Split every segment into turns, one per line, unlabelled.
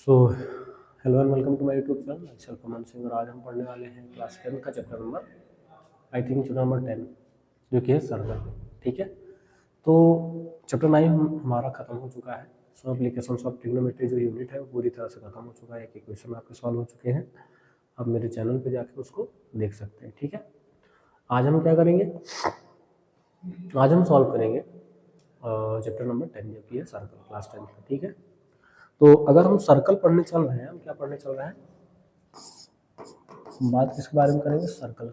So hello and welcome to my YouTube channel self Aman Singh. और आज हम पढ़ने वाले हैं क्लास 10 का chapter number I think chapter number 10 जो कि है सर्कल। ठीक है, तो चैप्टर 9 हमारा खत्म हो चुका है। सो एप्लीकेशंस ऑफ ट्रिग्नोमेट्री जो यूनिट है वो पूरी तरह से खत्म हो चुका है। एक क्वेश्चन आपके सॉल्व हो चुके हैं, आप मेरे चैनल पे जाके उसको देख सकते हैं। ठीक है, आज हम क्या करेंगे, आज हम सॉल्व करेंगे चैप्टर नंबर 10 जो कि है सर्कल, क्लास 10 का। ठीक है, तो अगर हम सर्कल पढ़ने चल रहे हैं, हम क्या पढ़ने चल रहे हैं, बात किसके बारे में करेंगे, सर्कल।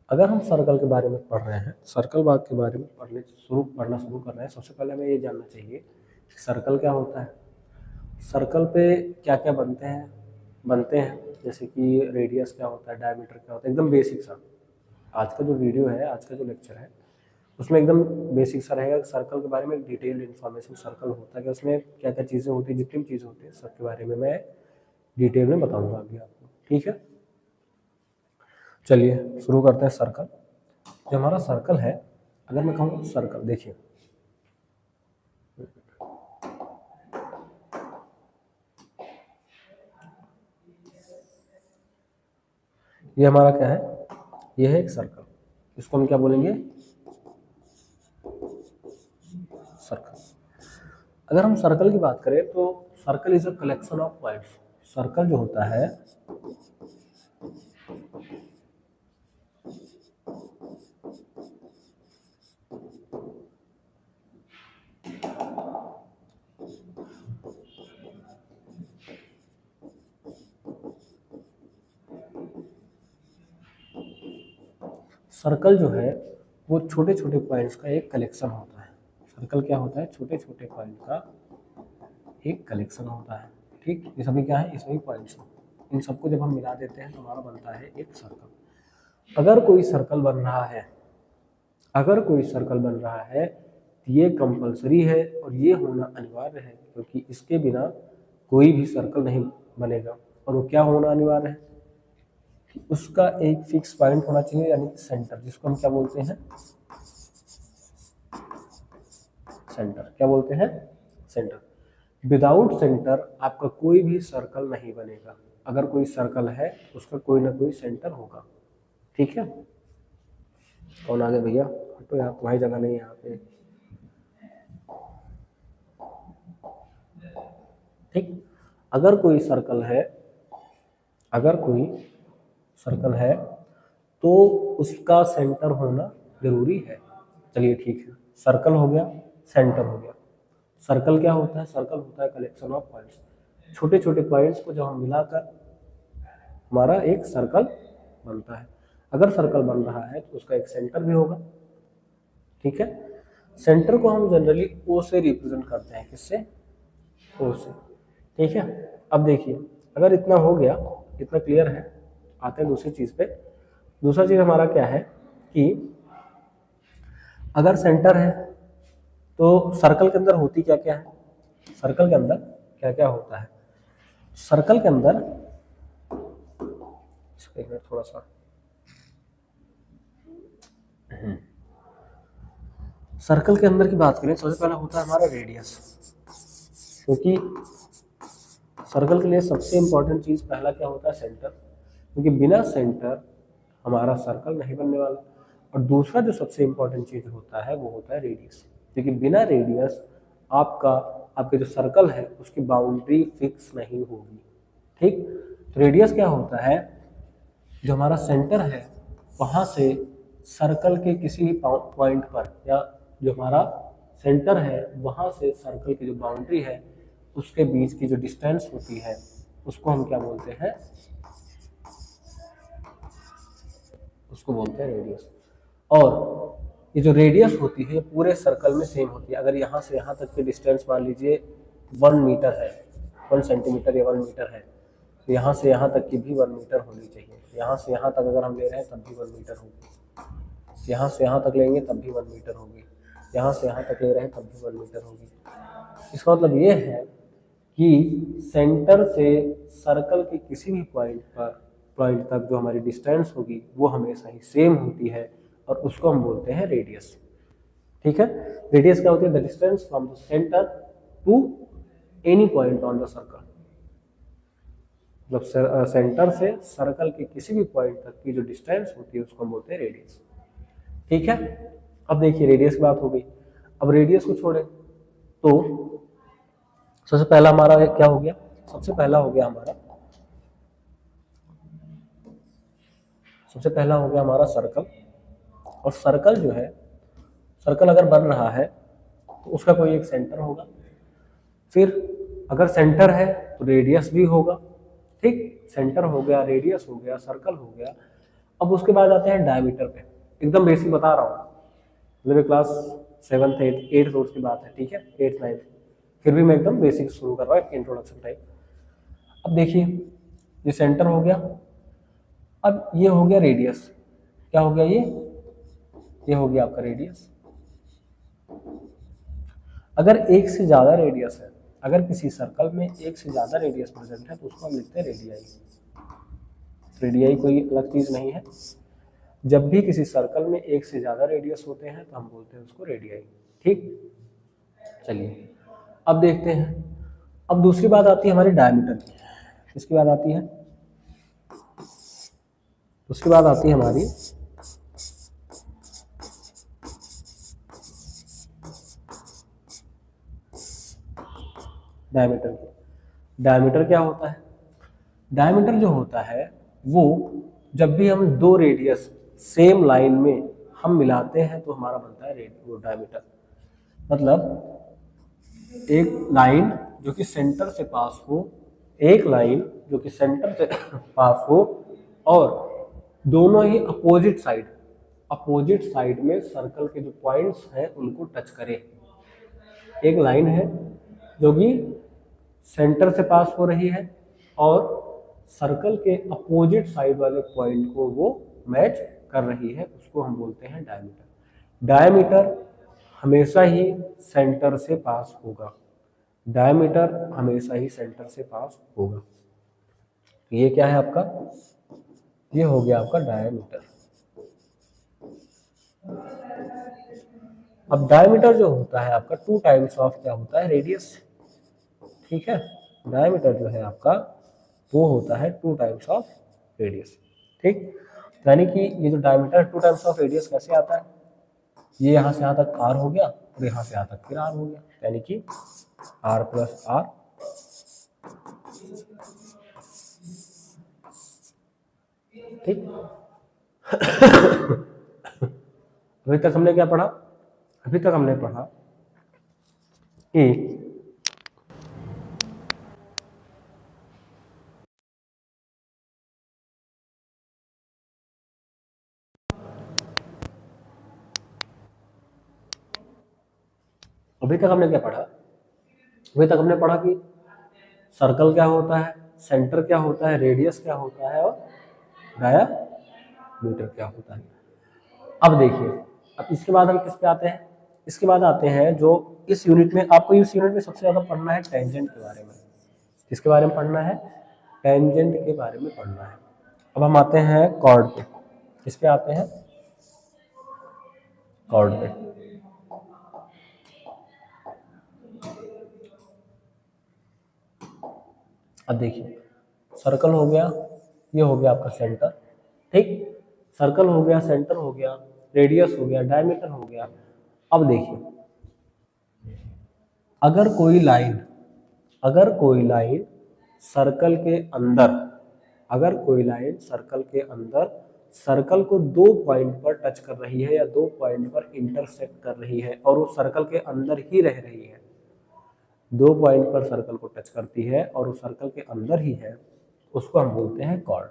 अगर हम सर्कल के बारे में पढ़ रहे हैं, सर्कल बात के बारे में पढ़ना शुरू कर रहे हैं, सबसे पहले हमें ये जानना चाहिए कि सर्कल क्या होता है, सर्कल पे क्या क्या बनते हैं जैसे कि रेडियस क्या होता है, डायमीटर क्या होता है, एकदम बेसिक सा। आज का जो वीडियो है, आज का जो लेक्चर है, उसमें एकदम बेसिक सा रहेगा। सर्कल के बारे में एक डिटेल इन्फॉर्मेशन, सर्कल होता है कि उसमें क्या क्या चीज़ें होती है, जितनी भी चीज़ें होती है सबके बारे में मैं डिटेल में बताऊंगा अभी आपको। ठीक है, चलिए शुरू करते हैं। सर्कल, जो हमारा सर्कल है, अगर मैं कहूँ सर्कल, देखिए ये हमारा क्या है, ये है एक सर्कल। इसको हम क्या बोलेंगे, सर्कल। अगर हम सर्कल की बात करें तो circle is a collection of points. Circle जो होता है सर्कल जो है वो छोटे छोटे पॉइंट्स का एक कलेक्शन होता है। सर्कल क्या होता है, छोटे छोटे पॉइंट का एक कलेक्शन होता है। ठीक, ये सभी क्या है, ये सभी पॉइंट्स हैं। इन सबको जब हम मिला देते हैं तो हमारा बनता है एक सर्कल। अगर कोई सर्कल बन रहा है, अगर कोई सर्कल बन रहा है तो ये कंपलसरी है और ये होना अनिवार्य है, क्योंकि इसके बिना कोई भी सर्कल नहीं बनेगा। और वो क्या होना अनिवार्य है, उसका एक फिक्स पॉइंट होना चाहिए, यानी कि सेंटर, जिसको हम क्या बोलते हैं, सेंटर। क्या बोलते हैं, सेंटर। विदाउट सेंटर आपका कोई भी सर्कल नहीं बनेगा। अगर कोई सर्कल है उसका कोई ना कोई सेंटर होगा। ठीक है, कौन आ गया भैया, तो यहाँ तुम्हारी जगह नहीं है यहाँ पे। ठीक, अगर कोई सर्कल है, अगर कोई सर्कल है तो उसका सेंटर होना जरूरी है। चलिए ठीक है, सर्कल हो गया, सेंटर हो गया। सर्कल क्या होता है, सर्कल होता है कलेक्शन ऑफ पॉइंट्स। छोटे छोटे पॉइंट्स को जब हम मिलाकर हमारा एक सर्कल बनता है। अगर सर्कल बन रहा है तो उसका एक सेंटर भी होगा। ठीक है, सेंटर को हम जनरली ओ से रिप्रेजेंट करते हैं, किससे, ओ से। ठीक है, अब देखिए अगर इतना हो गया, इतना क्लियर है, आते हैं दूसरी चीज पे। दूसरा चीज हमारा क्या है कि अगर सेंटर है तो सर्कल के अंदर होती क्या क्या है, सर्कल के अंदर क्या क्या होता है, सर्कल के अंदर, एक मिनट थोड़ा सा, सर्कल के अंदर की बात करें, सबसे पहले होता है हमारा रेडियस। क्योंकि सर्कल के लिए सबसे इंपॉर्टेंट चीज पहला क्या होता है, सेंटर। क्योंकि बिना सेंटर हमारा सर्कल नहीं बनने वाला। और दूसरा जो सबसे इंपॉर्टेंट चीज होता है वो होता है रेडियस। क्योंकि बिना रेडियस आपके जो सर्कल है उसकी बाउंड्री फिक्स नहीं होगी। ठीक, तो रेडियस क्या होता है, जो हमारा सेंटर है वहां से सर्कल के किसी भी पॉइंट पर, या जो हमारा सेंटर है वहां से सर्कल की जो बाउंड्री है उसके बीच की जो डिस्टेंस होती है उसको हम क्या बोलते हैं, उसको बोलते हैं रेडियस। और ये जो रेडियस होती है पूरे सर्कल में सेम होती है। अगर यहाँ से यहाँ तक की डिस्टेंस मान लीजिए 1 मीटर है, 1 सेंटीमीटर या 1 मीटर है, तो यहाँ से यहाँ तक की भी 1 मीटर होनी चाहिए। यहाँ से यहाँ तक अगर हम ले रहे हैं तब भी 1 मीटर होगी, यहाँ से यहाँ तक लेंगे तब भी 1 मीटर होगी, यहाँ से यहाँ तक ले रहे हैं तब भी 1 मीटर होगी। इसका मतलब ये है कि सेंटर से सर्कल के किसी भी पॉइंट तक जो हमारी डिस्टेंस होगी वो हमेशा ही सेम होती है, और उसको हम बोलते हैं रेडियस। ठीक है, रेडियस क्या होती है, the distance from the centre to any point on the circle. मतलब सेंटर से सर्कल के किसी भी पॉइंट तक की जो डिस्टेंस होती है उसको हम बोलते हैं रेडियस। ठीक है, अब देखिए रेडियस की बात हो गई। अब रेडियस को छोड़े तो सबसे पहला हमारा क्या हो गया, सबसे पहला हो गया हमारा सर्कल। और सर्कल जो है, सर्कल अगर बन रहा है तो उसका कोई एक सेंटर होगा, फिर अगर सेंटर है तो रेडियस भी होगा। ठीक, सेंटर हो गया, रेडियस हो गया, सर्कल हो गया। अब उसके बाद आते हैं डायमीटर पे। एकदम बेसिक बता रहा हूँ, मेरे क्लास 7th 8th की बात है, ठीक है, 8th 9th, फिर भी मैं एकदम बेसिक शुरू कर रहा हूँ, इंट्रोडक्शन टाइप। अब देखिए ये सेंटर हो गया, अब ये हो गया रेडियस। क्या हो गया ये हो गया आपका रेडियस। अगर एक से ज्यादा रेडियस है, अगर किसी सर्कल में एक से ज्यादा रेडियस प्रेजेंट है तो उसको हम लिखते हैं रेडियाई। रेडियाई कोई अलग चीज नहीं है। जब भी किसी सर्कल में एक से ज्यादा रेडियस होते हैं तो हम बोलते हैं उसको रेडियाई। ठीक, चलिए अब देखते हैं। अब दूसरी बात आती है हमारी डायमीटर की। इसके बाद आती है, उसके बाद आती है हमारी डायमीटर की। डायमीटर क्या होता है? डायमीटर जो होता है वो, जब भी हम दो रेडियस सेम लाइन में हम मिलाते हैं तो हमारा बनता है वो डायमीटर। मतलब एक लाइन जो कि सेंटर से पास हो, एक लाइन जो कि सेंटर से पास हो और दोनों ही अपोजिट साइड में सर्कल के जो पॉइंट्स हैं उनको टच करें। एक लाइन है जो कि सेंटर से पास हो रही है और सर्कल के अपोजिट साइड वाले पॉइंट को वो मैच कर रही है, उसको हम बोलते हैं डायमीटर। डायमीटर हमेशा ही सेंटर से पास होगा। डायमीटर हमेशा ही सेंटर से पास होगा। ये क्या है आपका? ये हो गया आपका डायमीटर। अब डायमीटर जो होता है आपका 2 टाइम्स ऑफ क्या होता है? रेडियस। ठीक है, डायमीटर जो है आपका वो होता है 2 टाइम्स ऑफ रेडियस। ठीक, यानी कि ये जो डायमीटर 2 टाइम्स ऑफ रेडियस कैसे आता है? ये यहाँ से यहाँ तक r हो गया और यहाँ से यहाँ तक फिर r हो गया, यानी कि r प्लस r। ठीक, अभी तक हमने क्या पढ़ा? अभी तक हमने पढ़ा कि अभी तक हमने क्या पढ़ा? अभी तक हमने पढ़ा कि सर्कल क्या होता है, सेंटर क्या होता है, रेडियस क्या होता है और डायमीटर क्या होता है। अब देखिए, अब इसके बाद हम किस पे आते हैं? इसके बाद आते हैं जो इस यूनिट में, आपको इस यूनिट में सबसे ज्यादा पढ़ना है टेंजेंट के बारे में। किसके बारे में पढ़ना है? टेंजेंट के बारे में पढ़ना है। अब हम आते हैं कॉर्ड पे। किस पे आते हैं? कॉर्ड पे। अब देखिए, सर्कल हो गया, ये हो गया आपका सेंटर। ठीक, सर्कल हो गया, सेंटर हो गया, रेडियस हो गया, डायमीटर हो गया। अब देखिए, अगर कोई लाइन सर्कल के अंदर, अगर कोई लाइन सर्कल के अंदर सर्कल को 2 पॉइंट पर टच कर रही है या 2 पॉइंट पर इंटरसेक्ट कर रही है और वो सर्कल के अंदर ही रह रही है, 2 पॉइंट पर सर्कल को टच करती है और वो सर्कल के अंदर ही है, उसको हम बोलते हैं कॉर्ड।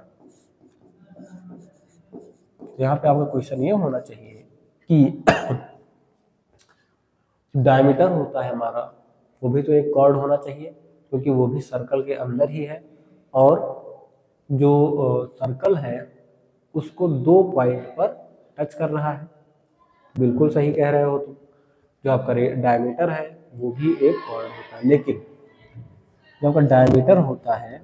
यहाँ पे आपका क्वेश्चन ये होना चाहिए कि डायमीटर होता है हमारा, वो भी तो एक कॉर्ड होना चाहिए क्योंकि वो भी सर्कल के अंदर ही है और जो सर्कल है उसको 2 पॉइंट पर टच कर रहा है। बिल्कुल सही कह रहे हो तुम। जो आपका डायमीटर है वो भी एक कॉर्ड होता है, लेकिन जो आपका डायमीटर होता है,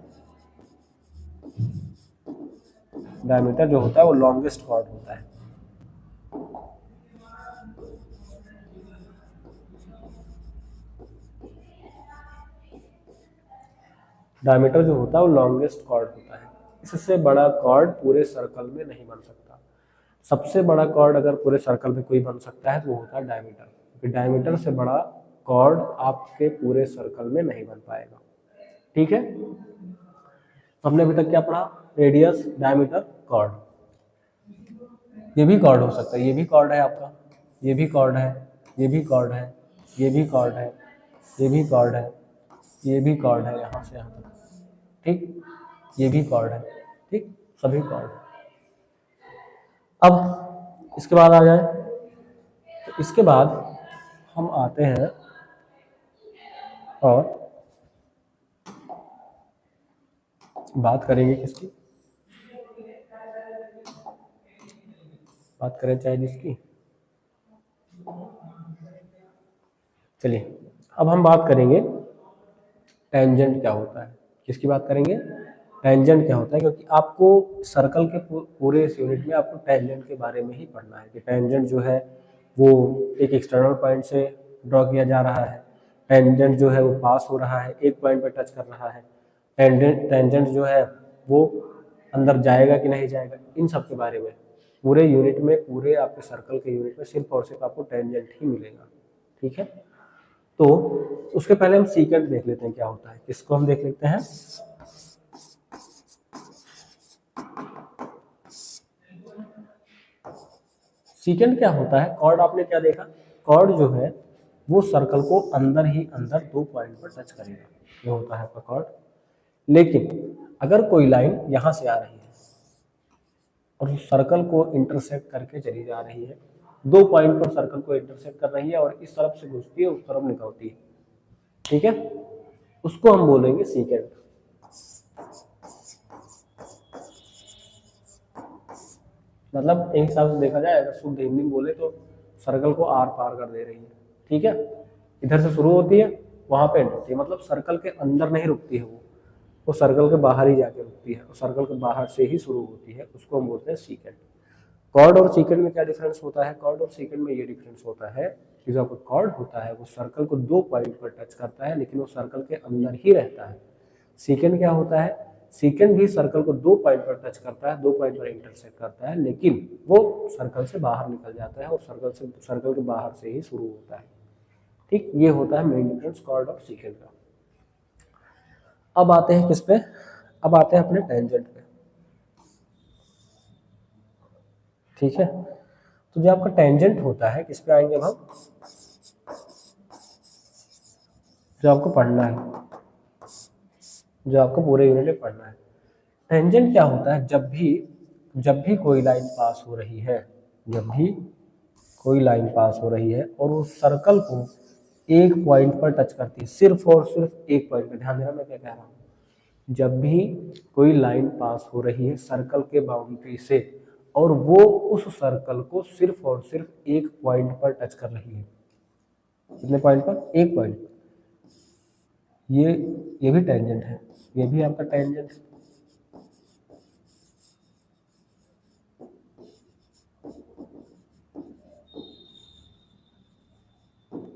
डायमीटर जो होता है वो लॉन्गेस्ट कॉर्ड होता है। डायमीटर जो होता है वो लॉन्गेस्ट कॉर्ड होता है। इससे बड़ा कॉर्ड पूरे सर्कल में नहीं बन सकता। सबसे बड़ा कॉर्ड अगर पूरे सर्कल में कोई बन सकता है तो वो होता है डायमीटर, क्योंकि डायमीटर से बड़ा कॉर्ड आपके पूरे सर्कल में नहीं बन पाएगा। ठीक है, हमने अभी तक क्या पढ़ा? Radius, diameter, chord. ये भी कॉर्ड हो सकता है, ये भी कॉर्ड है आपका, ये भी कॉर्ड है, ये भी कॉर्ड है, ये भी कॉर्ड है, ये भी कॉर्ड है, ये भी कॉर्ड है यहाँ से यहाँ तक। ठीक, ये भी कॉर्ड है। ठीक, सभी कॉर्ड। अब इसके बाद आ जाए, तो इसके बाद हम आते हैं और बात करेंगे किसकी? बात करें चाहे जिसकी। चलिए अब हम बात करेंगे टेंजेंट क्या होता है। किसकी बात करेंगे? टेंजेंट क्या होता है, क्योंकि आपको सर्कल के पूरे इस यूनिट में आपको टेंजेंट के बारे में ही पढ़ना है कि टेंजेंट जो है वो एक एक्सटर्नल पॉइंट से ड्रॉ किया जा रहा है, टेंजेंट जो है वो पास हो रहा है, एक पॉइंट पर टच कर रहा है, टेंजेंट जो है वो अंदर जाएगा कि नहीं जाएगा, इन सब के बारे में पूरे यूनिट में, पूरे आपके सर्कल के यूनिट में सिर्फ और सिर्फ आपको टेंजेंट ही मिलेगा। ठीक है, तो उसके पहले हम सीकेंट देख लेते हैं क्या होता है। इसको हम देख लेते हैं। सीकेंट क्या होता है? कॉर्ड आपने क्या देखा? कॉर्ड जो है वो सर्कल को अंदर ही अंदर दो पॉइंट पर टच करेगा, ये होता है आपका कॉर्ड। लेकिन अगर कोई लाइन यहां से आ रही है और सर्कल को इंटरसेक्ट करके चली जा रही है, दो पॉइंट पर सर्कल को इंटरसेक्ट कर रही है और इस तरफ से घुसती है, उस तरफ निकलती है, ठीक है, उसको हम बोलेंगे सीकेंट। मतलब एक हिसाब से देखा जाए, अगर शुद्ध हिंदी में बोले तो सर्कल को आर पार कर दे रही है। ठीक है, इधर से शुरू होती है, वहां पे एंड होती है, मतलब सर्कल के अंदर नहीं रुकती है, वो सर्कल के बाहर ही जाके रुकती है, और सर्कल के बाहर से ही शुरू होती है, उसको हम बोलते हैं सीकेंट। कॉर्ड और सीकेंट में क्या डिफरेंस होता है? कॉर्ड और सीकेंट में ये डिफरेंस होता है कि जो आपका कॉर्ड होता है वो सर्कल को दो पॉइंट पर टच करता है, लेकिन वो सर्कल के अंदर ही रहता है। सीकेंट क्या होता है? सीकेंट भी सर्कल को दो पॉइंट पर टच करता है, दो पॉइंट पर इंटरसेक्ट करता है, लेकिन वो सर्कल से बाहर निकल जाता है और सर्कल के बाहर से ही शुरू होता है। ठीक, ये होता है मेन डिफरेंस कॉर्ड और सीकेंट का। अब आते हैं किस पे? अब आते हैं अपने टेंजेंट पे। ठीक है, तो जो आपका टेंजेंट होता है, किस पे आएंगे अब हम? जो आपको पढ़ना है, जो आपको पूरे यूनिट में पढ़ना है। टेंजेंट क्या होता है? जब भी कोई लाइन पास हो रही है, जब भी कोई लाइन पास हो रही है और वो सर्कल को एक पॉइंट पर टच करती है, सिर्फ और सिर्फ एक पॉइंट पर, ध्यान देना मैं क्या कह रहा हूँ। जब भी कोई लाइन पास हो रही है सर्कल के बाउंड्री से और वो उस सर्कल को सिर्फ और सिर्फ एक पॉइंट पर टच कर रही है, कितने पॉइंट पर? एक पॉइंट पर, ये भी टेंजेंट है, ये भी आपका टेंजेंट है।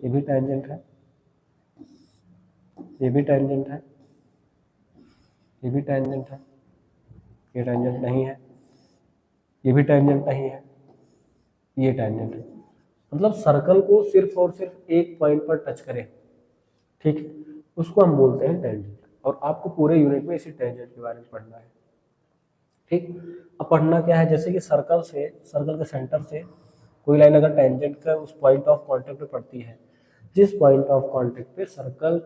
ये भी टेंजेंट है, ये भी टेंजेंट है, ये भी टेंजेंट है, ये टेंजेंट नहीं है, ये भी टेंजेंट नहीं है, ये टेंजेंट है। मतलब सर्कल को सिर्फ और सिर्फ एक पॉइंट पर टच करें, ठीक है, उसको हम बोलते हैं टेंजेंट। और आपको पूरे यूनिट में इसी टेंजेंट के बारे में पढ़ना है। ठीक, अब पढ़ना क्या है? जैसे कि सर्कल के सेंटर से कोई लाइन अगर टेंजेंट का उस पॉइंट ऑफ कांटेक्ट पे पड़ती है, जिस पॉइंट ऑफ कांटेक्ट पे सर्कल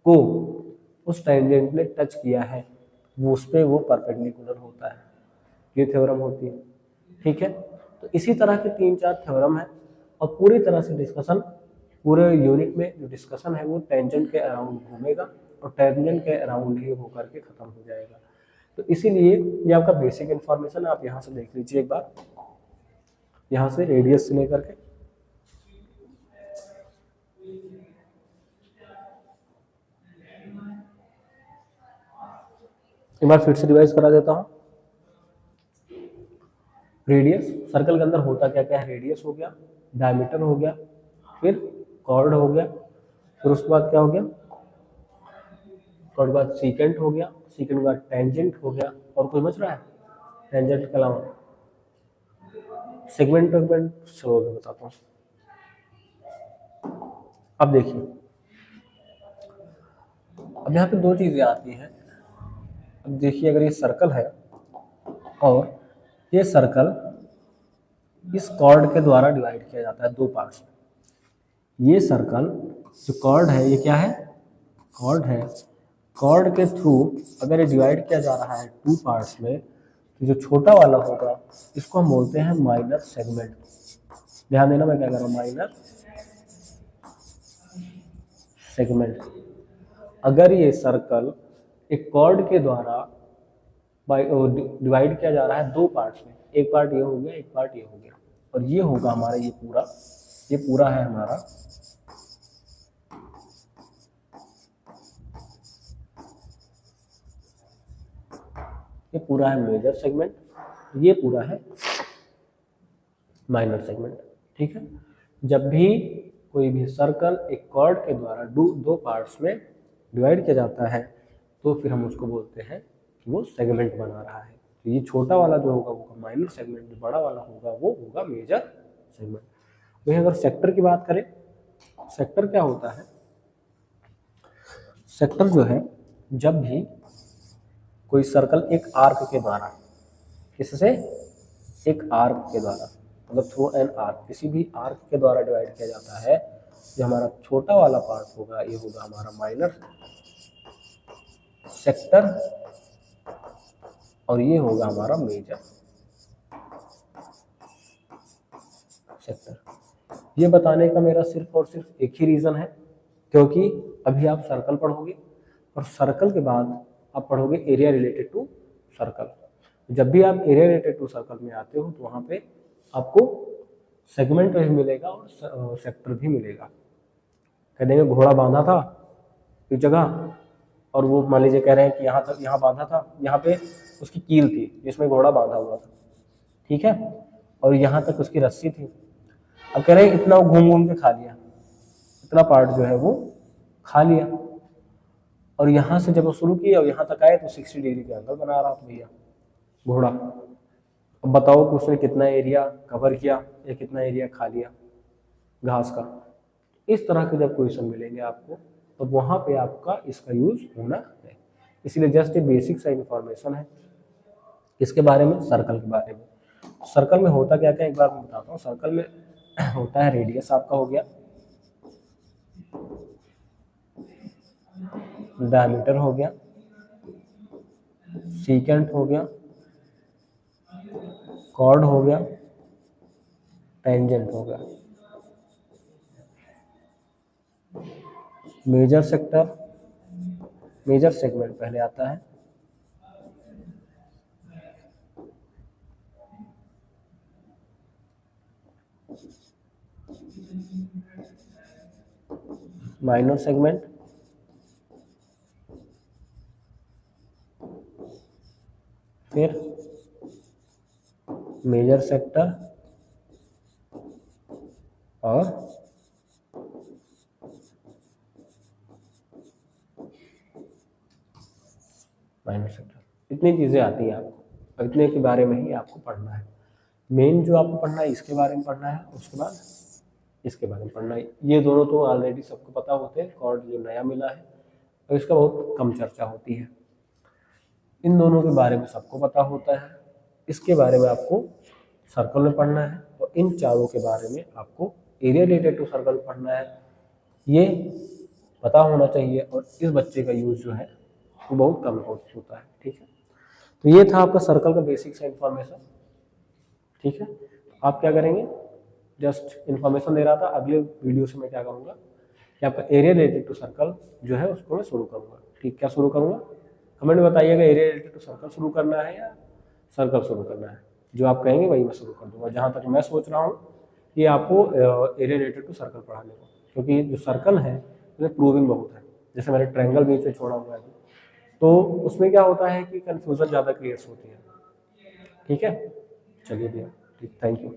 को उस टेंजेंट ने टच किया है, वो उस पे वो परपेंडिकुलर होता है, ये थ्योरम होती है। ठीक है, तो इसी तरह के 3-4 थ्योरम है और पूरी तरह से डिस्कशन, पूरे यूनिट में जो डिस्कशन है वो टेंजेंट के अराउंड घूमेगा और टेंजेंट के अराउंड ही होकर के खत्म हो जाएगा। तो इसीलिए ये आपका बेसिक इन्फॉर्मेशन आप यहाँ से देख लीजिए एक बार, यहाँ से रेडियस से लेकर के एक बार फिर से रिवाइज करा देता हूँ। रेडियस, सर्कल के अंदर होता क्या क्या है? रेडियस हो गया, डायमीटर हो गया, फिर कॉर्ड हो गया, फिर उसके बाद क्या हो गया? और बाद सीकेंट हो गया, सीकेंट के बाद टेंजेंट हो गया, और कोई बच रहा है टेंजेंट के अलावा? सेगमेंट चलो मैं बताता हूँ। अब देखिए, अब यहाँ पे दो चीजें आती हैं। अब देखिए, अगर ये सर्कल है और ये सर्कल इस कॉर्ड के द्वारा डिवाइड किया जाता है दो पार्ट्स में। ये सर्कल जो कॉर्ड है, ये क्या है? कॉर्ड है। कॉर्ड के थ्रू अगर ये डिवाइड किया जा रहा है टू पार्ट्स में, तो जो छोटा वाला होगा इसको हम बोलते हैं माइनर सेगमेंट। ध्यान देना, मैं क्या कर रहा हूँ, माइनर सेगमेंट। अगर ये सर्कल एक कॉर्ड के द्वारा डिवाइड किया जा रहा है दो पार्ट्स में, एक पार्ट ये हो गया, एक पार्ट ये हो गया, और ये होगा हमारा ये पूरा है हमारा ये पूरा है मेजर सेगमेंट, ये पूरा है माइनर सेगमेंट। ठीक है। जब भी कोई भी सर्कल एक कॉर्ड के द्वारा दो पार्ट्स में डिवाइड किया जाता है, तो फिर हम उसको बोलते हैं कि वो सेगमेंट बना रहा है। तो ये छोटा वाला जो होगा वो माइनर सेगमेंट, जो बड़ा वाला होगा वो होगा मेजर सेगमेंट। वहीं अगर सेक्टर की बात करें, सेक्टर क्या होता है? सेक्टर जो है, जब भी कोई सर्कल एक आर्क के द्वारा, किससे? एक आर्क के द्वारा, मतलब थ्रू एन आर्क, किसी भी आर्क के द्वारा डिवाइड किया जाता है, जो हमारा छोटा वाला पार्ट होगा ये होगा हमारा माइनर सेक्टर, और ये होगा हमारा मेजर सेक्टर। ये बताने का मेरा सिर्फ और सिर्फ एक ही रीजन है, क्योंकि अभी आप सर्कल पढ़ोगे और सर्कल के बाद आप पढ़ोगे एरिया रिलेटेड टू सर्कल। जब भी आप एरिया रिलेटेड टू सर्कल में आते हो तो वहां पे आपको सेगमेंट भी मिलेगा और सेक्टर भी मिलेगा। कह देंगे घोड़ा बांधा था एक जगह, और वो मान लीजिए कह रहे हैं कि यहाँ तक यहाँ बांधा था, यहाँ पे उसकी कील थी जिसमें घोड़ा बांधा हुआ था, ठीक है, और यहाँ तक उसकी रस्सी थी। अब कह रहे हैं इतना घूम घूम के खा लिया, इतना पार्ट जो है वो खा लिया, और यहाँ से जब वो शुरू किया और यहाँ तक आए तो 60 डिग्री के एंगल बना रहा था भैया घोड़ा। अब बताओ कि उसने कितना एरिया कवर किया या कितना एरिया खा लिया घास का। इस तरह के जब क्वेश्चन मिलेंगे आपको, तो वहां पे आपका इसका यूज होना है। इसलिए जस्ट ए बेसिक सा इंफॉर्मेशन है इसके बारे में, सर्कल के बारे में। सर्कल में होता क्या क्या एक बार मैं बताता हूँ। सर्कल में होता है रेडियस आपका हो गया, डायमीटर हो गया, सीकेंट हो गया, कॉर्ड हो गया, टेंजेंट हो गया, मेजर सेक्टर, मेजर सेगमेंट पहले आता है, माइनर सेगमेंट, फिर मेजर सेक्टर और माइनर सेक्टर। इतनी चीजें आती हैं आपको, और इतने के बारे में ही आपको पढ़ना है। मेन जो आपको पढ़ना है इसके बारे में पढ़ना है, उसके बाद इसके बारे में पढ़ना है। ये दोनों तो ऑलरेडी सबको पता होते हैं, कॉर्ड जो नया मिला है और इसका बहुत कम चर्चा होती है। इन दोनों के बारे में सबको पता होता है। इसके बारे में आपको सर्कल में पढ़ना है, और इन चारों के बारे में आपको एरिया रिलेटेड टू सर्कल पढ़ना है। ये पता होना चाहिए, और इस बच्चे का यूज जो है वो बहुत कम होता है। ठीक है, तो ये था आपका सर्कल का बेसिक सा इंफॉर्मेशन। ठीक है, आप क्या करेंगे, जस्ट इन्फॉर्मेशन दे रहा था। अगले वीडियो से मैं क्या करूँगा कि आपका एरिया रिलेटेड टू सर्कल जो है उसको मैं शुरू करूँगा। ठीक, क्या शुरू करूँगा कमेंट में बताइएगा, एरिया रिलेटेड टू सर्कल शुरू करना है या सर्कल शुरू करना है। जो आप कहेंगे वही मैं शुरू कर दूंगा। जहाँ तक मैं सोच रहा हूँ कि आपको एरिया रिलेटेड टू सर्कल पढ़ाने को, क्योंकि जो सर्कल है उसमें प्रूविंग बहुत है। जैसे मैंने ट्रायंगल बीच में छोड़ा हुआ है, तो उसमें क्या होता है कि कन्फ्यूजन ज़्यादा क्रिएट होती है। ठीक है, चलिए भैया, ठीक, थैंक यू।